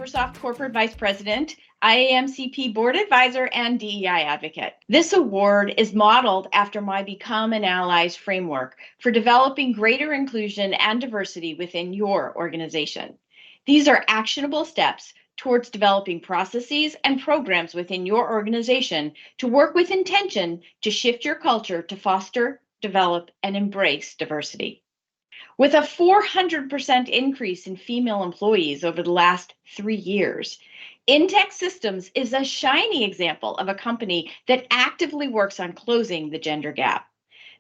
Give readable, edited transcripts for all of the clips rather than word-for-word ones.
Microsoft Corporate Vice President, IAMCP Board Advisor, and DEI Advocate. This award is modeled after my Become an Allies framework for developing greater inclusion and diversity within your organization. These are actionable steps towards developing processes and programs within your organization to work with intention to shift your culture to foster, develop, and embrace diversity. With a 400% increase in female employees over the last 3 years, Intech Systems is a shiny example of a company that actively works on closing the gender gap.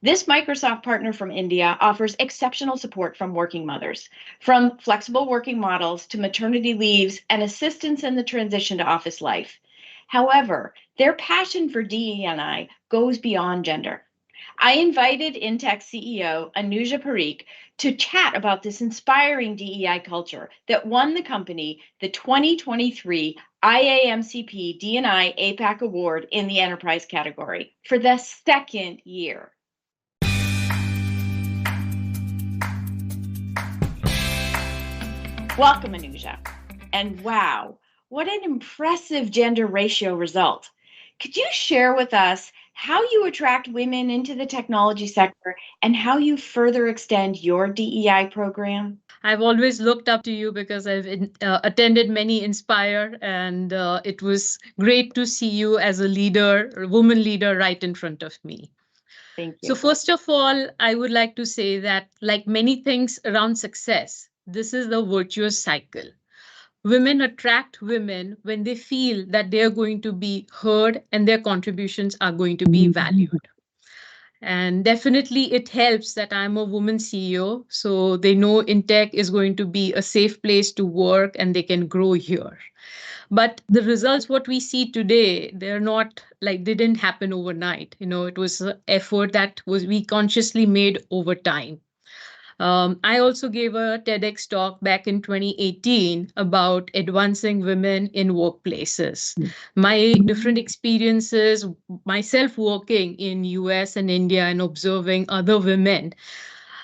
This Microsoft partner from India offers exceptional support from working mothers, from flexible working models to maternity leaves and assistance in the transition to office life. However, their passion for DE&I goes beyond gender. I invited Intech CEO Anuja Parikh to chat about this inspiring DEI culture that won the company the 2023 IAMCP D&I APAC Award in the Enterprise category for the second year. Welcome, Anuja. And wow, what an impressive gender ratio result. Could you share with us how you attract women into the technology sector and how you further extend your DEI program? I've always looked up to you because I've attended many Inspire, and it was great to see you as a leader, a woman leader right in front of me. Thank you. So first of all, I would like to say that like many things around success, this is the virtuous cycle. Women attract women when they feel that they are going to be heard and their contributions are going to be valued. And definitely it helps that I'm a woman CEO, so they know Intech is going to be a safe place to work and they can grow here. But the results, what we see today, they're not like they didn't happen overnight. It was an effort that was we consciously made over time. I also gave a TEDx talk back in 2018 about advancing women in workplaces. My different experiences, myself working in US and India and observing other women,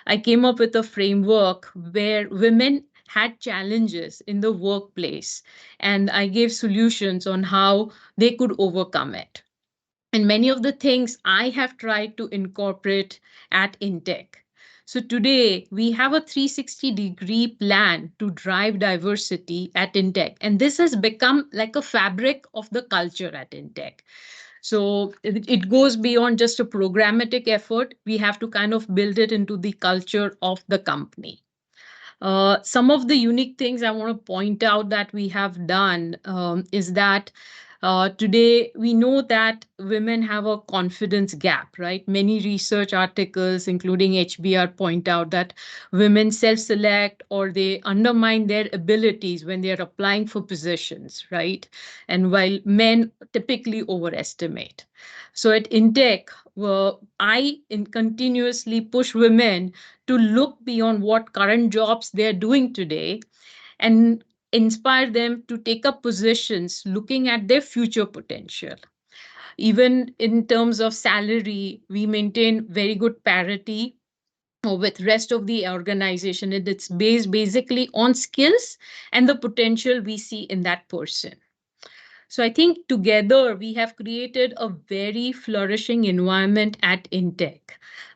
I came up with a framework where women had challenges in the workplace, and I gave solutions on how they could overcome it. And many of the things I have tried to incorporate at Intech. So today we have a 360-degree plan to drive diversity at Intech. And this has become like a fabric of the culture at Intech. So it goes beyond just a programmatic effort. We have to kind of build it into the culture of the company. Some of the unique things I want to point out that we have done is that today, we know that women have a confidence gap, right? Many research articles, including HBR, point out that women self-select or they undermine their abilities when they are applying for positions, right? And while men typically overestimate. So at Intech, I continuously push women to look beyond what current jobs they're doing today and inspire them to take up positions looking at their future potential. Even in terms of salary, we maintain very good parity with rest of the organization, and it's based basically on skills and the potential we see in that person. So I think together we have created a very flourishing environment at Intech.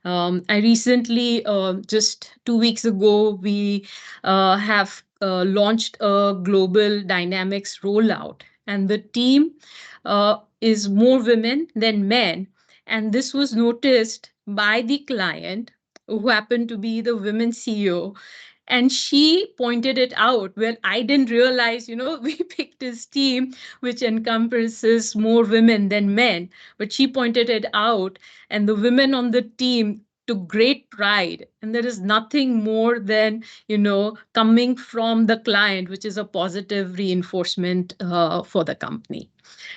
I recently, just 2 weeks ago, we have launched a global dynamics rollout, and the team is more women than men. And this was noticed by the client, who happened to be the women CEO. And she pointed it out. Well, I didn't realize, we picked this team which encompasses more women than men, but she pointed it out, and the women on the team took great pride. And there is nothing more than, coming from the client, which is a positive reinforcement for the company.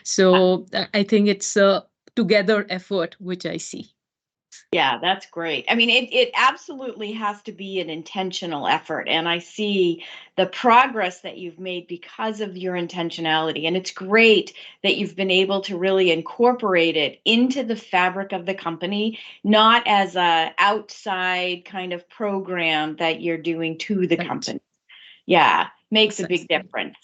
So I think it's a together effort, which I see. Yeah, that's great. I mean, it absolutely has to be an intentional effort. And I see the progress that you've made because of your intentionality. And it's great that you've been able to really incorporate it into the fabric of the company, not as a outside kind of program that you're doing to the company. Yeah, makes a big difference.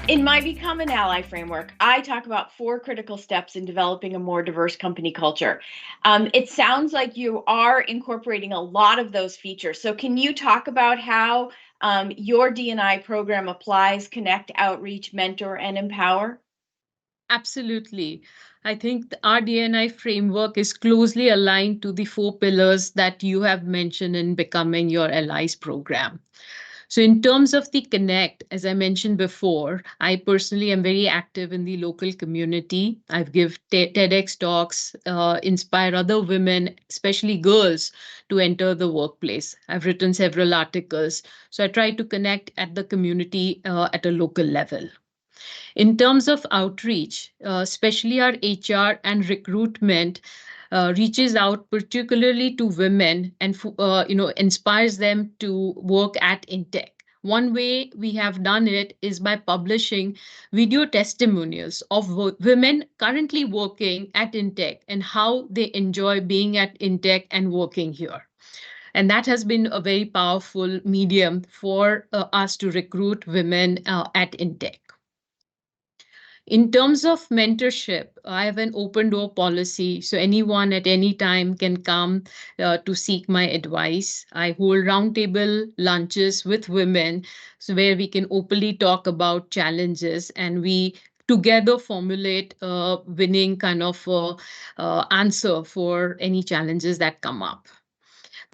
In my Become an Ally framework, I talk about 4 critical steps in developing a more diverse company culture. It sounds like you are incorporating a lot of those features. So can you talk about how your D&I program applies, connect, outreach, mentor, and empower? Absolutely. I think the RD&I framework is closely aligned to the 4 pillars that you have mentioned in Becoming Your Allies program. So, in terms of the connect, as I mentioned before, I personally am very active in the local community. I've give TEDx talks, inspire other women, especially girls, to enter the workplace. I've written several articles. So, I try to connect at the community at a local level. In terms of outreach, especially our HR and recruitment reaches out particularly to women and inspires them to work at Intech. One way we have done it is by publishing video testimonials of women currently working at Intech and how they enjoy being at Intech and working here. And that has been a very powerful medium for us to recruit women at Intech. In terms of mentorship, I have an open door policy, so anyone at any time can come to seek my advice. I hold roundtable lunches with women, so where we can openly talk about challenges and we together formulate a winning kind of answer for any challenges that come up.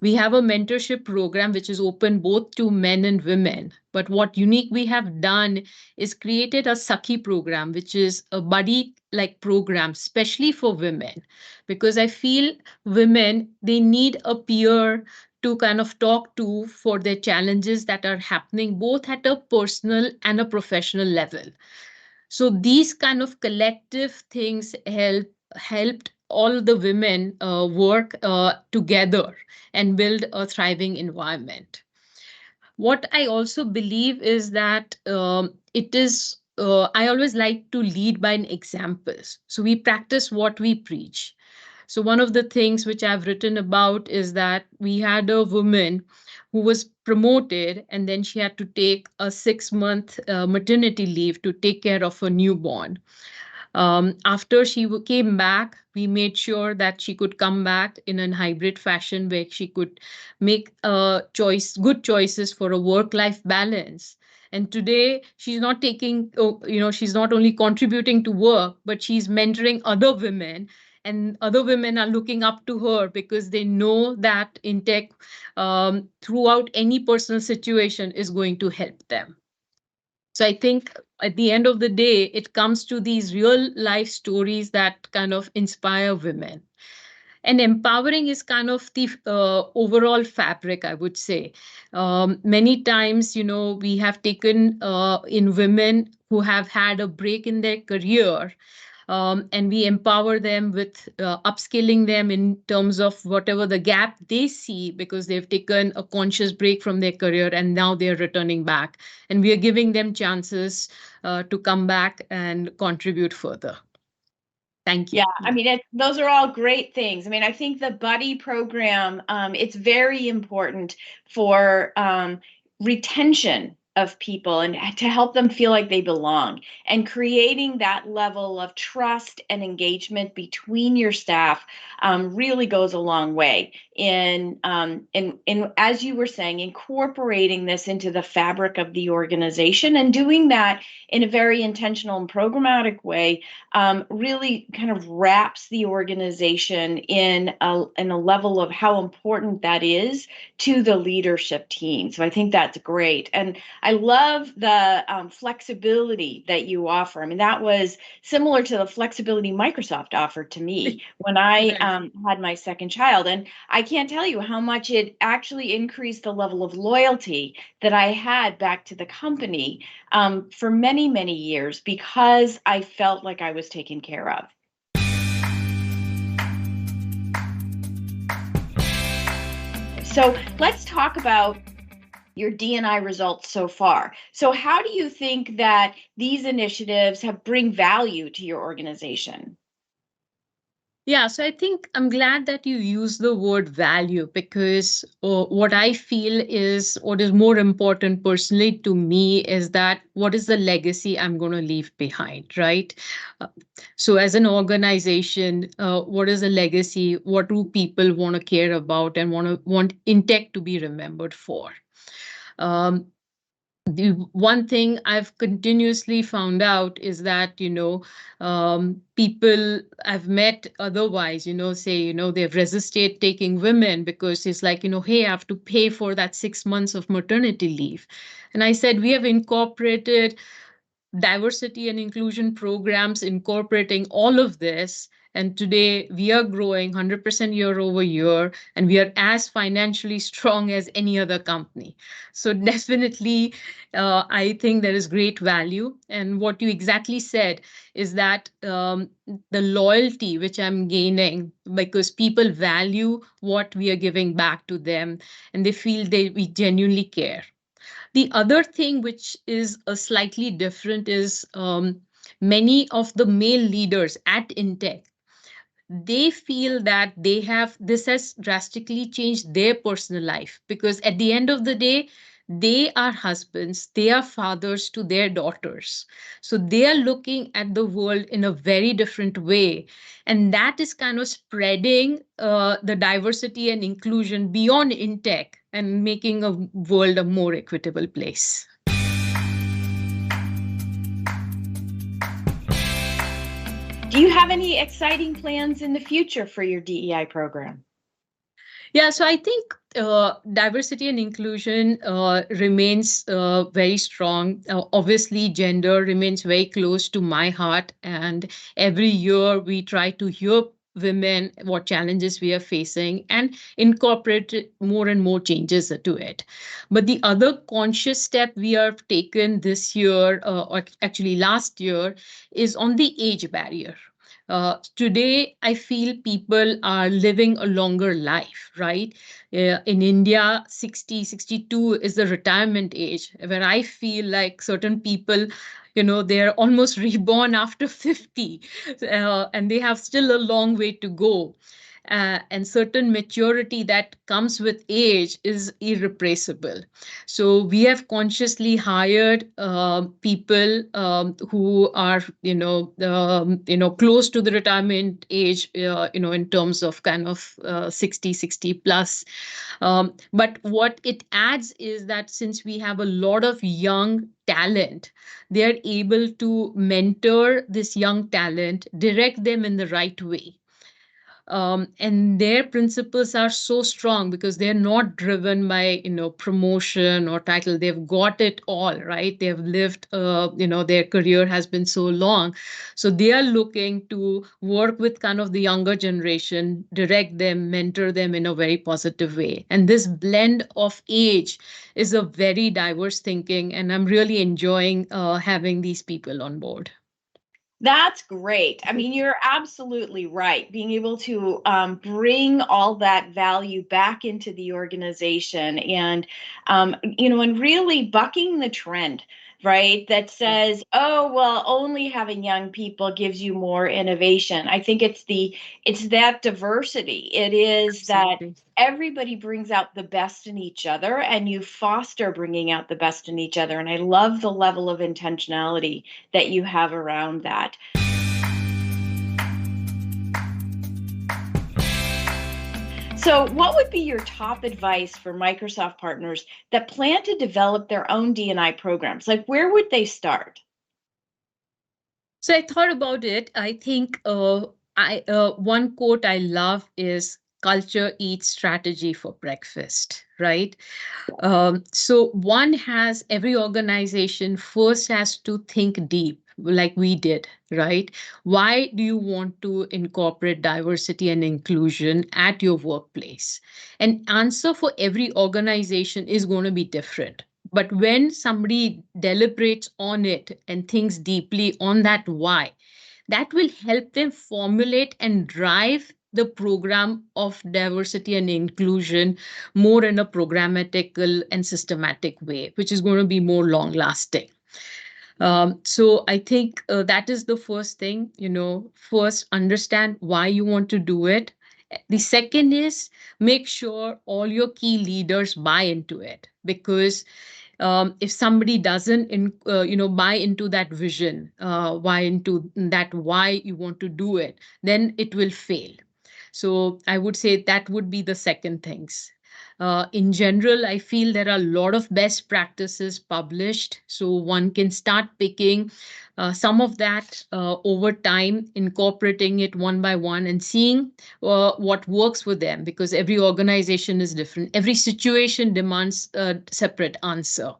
We have a mentorship program which is open both to men and women. But what unique we have done is created a Sakhi program, which is a buddy like program, especially for women, because I feel women, they need a peer to kind of talk to for their challenges that are happening both at a personal and a professional level. So these kind of collective things helped all the women work together and build a thriving environment. What I also believe is that I always like to lead by an examples. So we practice what we preach. So one of the things which I've written about is that we had a woman who was promoted and then she had to take a 6-month maternity leave to take care of a newborn. After she came back, we made sure that she could come back in a hybrid fashion where she could make good choices for a work-life balance. And today, she's not she's not only contributing to work, but she's mentoring other women. And other women are looking up to her because they know that in tech, throughout any personal situation, is going to help them. So I think at the end of the day, it comes to these real life stories that kind of inspire women. And empowering is kind of the overall fabric, I would say. Many times, we have taken in women who have had a break in their career, and we empower them with upskilling them in terms of whatever the gap they see because they've taken a conscious break from their career and now they're returning back. And we are giving them chances to come back and contribute further. Thank you. Yeah, I mean, those are all great things. I mean, I think the buddy program, it's very important for retention of people and to help them feel like they belong, and creating that level of trust and engagement between your staff really goes a long way in as you were saying, incorporating this into the fabric of the organization and doing that in a very intentional and programmatic way. Really kind of wraps the organization in a level of how important that is to the leadership team. So I think that's great. And I love the flexibility that you offer. I mean, that was similar to the flexibility Microsoft offered to me when I had my second child. And I can't tell you how much it actually increased the level of loyalty that I had back to the company for many, many years because I felt like I was taken care of. So let's talk about your D&I results so far. So how do you think that these initiatives have bring value to your organization? Yeah, so I think I'm glad that you use the word value because what I feel is what is more important personally to me is that what is the legacy I'm going to leave behind, right? Uh, so, as an organization, what is the legacy? What do people want to care about and want Intech to be remembered for? Um, the one thing I've continuously found out is that, people I've met otherwise, say, they've resisted taking women because it's like, hey, I have to pay for that 6 months of maternity leave. And I said, we have incorporated diversity and inclusion programs incorporating all of this. And today we are growing 100% year over year, and we are as financially strong as any other company. So definitely, I think there is great value. And what you exactly said is that the loyalty which I'm gaining because people value what we are giving back to them, and they feel we genuinely care. The other thing, which is a slightly different, is many of the male leaders at Intech, they feel that this has drastically changed their personal life because at the end of the day, they are husbands, they are fathers to their daughters. So they are looking at the world in a very different way. And that is kind of spreading the diversity and inclusion beyond Intech and making a world a more equitable place. Do you have any exciting plans in the future for your DEI program? Yeah, so I think diversity and inclusion remains very strong. Obviously, gender remains very close to my heart. And every year we try to hear women what challenges we are facing and incorporate more and more changes to it. But the other conscious step we have taken this year, or actually last year, is on the age barrier. Today, I feel people are living a longer life, right? In India, 60, 62 is the retirement age, where I feel like certain people, they're almost reborn after 50, and they have still a long way to go. And certain maturity that comes with age is irrepressible. So we have consciously hired people who are, close to the retirement age, in terms of kind of 60 plus. But what it adds is that since we have a lot of young talent, they are able to mentor this young talent, direct them in the right way. And their principles are so strong because they're not driven by promotion or title. They've got it all right. They've lived their career has been so long, so they are looking to work with kind of the younger generation, direct them, mentor them in a very positive way. And this blend of age is a very diverse thinking, and I'm really enjoying having these people on board. That's great. I mean, you're absolutely right. Being able to bring all that value back into the organization and really bucking the trend, right? That says, oh, well, only having young people gives you more innovation. I think it's that diversity. It is that Absolutely. everybody brings out the best in each other and you foster bringing out the best in each other. And I love the level of intentionality that you have around that. So, what would be your top advice for Microsoft partners that plan to develop their own D&I programs? Like, where would they start? So I thought about it. I think I one quote I love is culture eats strategy for breakfast, right? So every organization first has to think deep, like we did, right? Why do you want to incorporate diversity and inclusion at your workplace? And answer for every organization is going to be different. But when somebody deliberates on it and thinks deeply on that why, that will help them formulate and drive the program of diversity and inclusion more in a programmatical and systematic way, which is going to be more long lasting. So I think that is the first thing, first understand why you want to do it. The second is make sure all your key leaders buy into it, because if somebody doesn't buy into that vision, buy into that why you want to do it, then it will fail. So I would say that would be the second things. In general, I feel there are a lot of best practices published, so one can start picking some of that over time, incorporating it one by one and seeing what works for them, because every organization is different. Every situation demands a separate answer.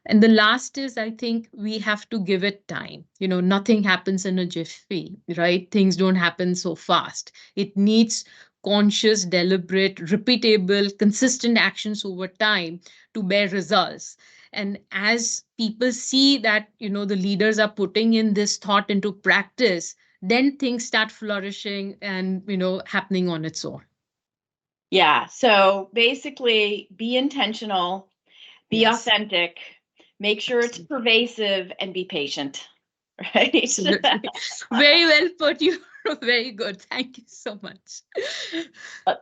And the last is, I think we have to give it time. Nothing happens in a jiffy, right? Things don't happen so fast. It needs conscious, deliberate, repeatable, consistent actions over time to bear results. And as people see that, the leaders are putting in this thought into practice, then things start flourishing and, happening on its own. Yeah. So basically, be intentional, be Yes. authentic, make sure it's pervasive, and be patient. Right. Absolutely. Very well put. You very good. Thank you so much.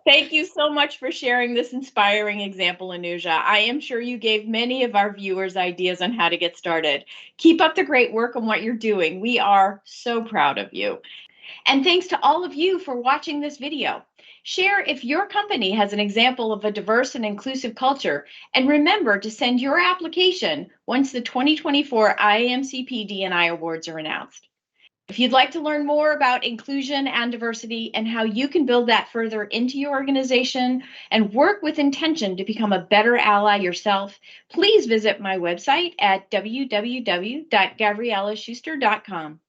Thank you so much for sharing this inspiring example, Anuja. I am sure you gave many of our viewers ideas on how to get started. Keep up the great work on what you're doing. We are so proud of you. And thanks to all of you for watching this video. Share if your company has an example of a diverse and inclusive culture, and remember to send your application once the 2024 IAMCP D&I Awards are announced. If you'd like to learn more about inclusion and diversity and how you can build that further into your organization and work with intention to become a better ally yourself, please visit my website at www.gavriellaSchuster.com.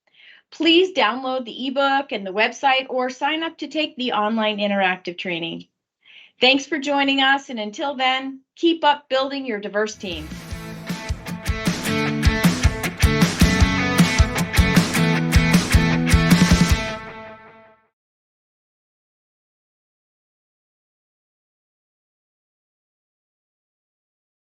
Please download the ebook and the website or sign up to take the online interactive training. Thanks for joining us, and until then, keep up building your diverse team.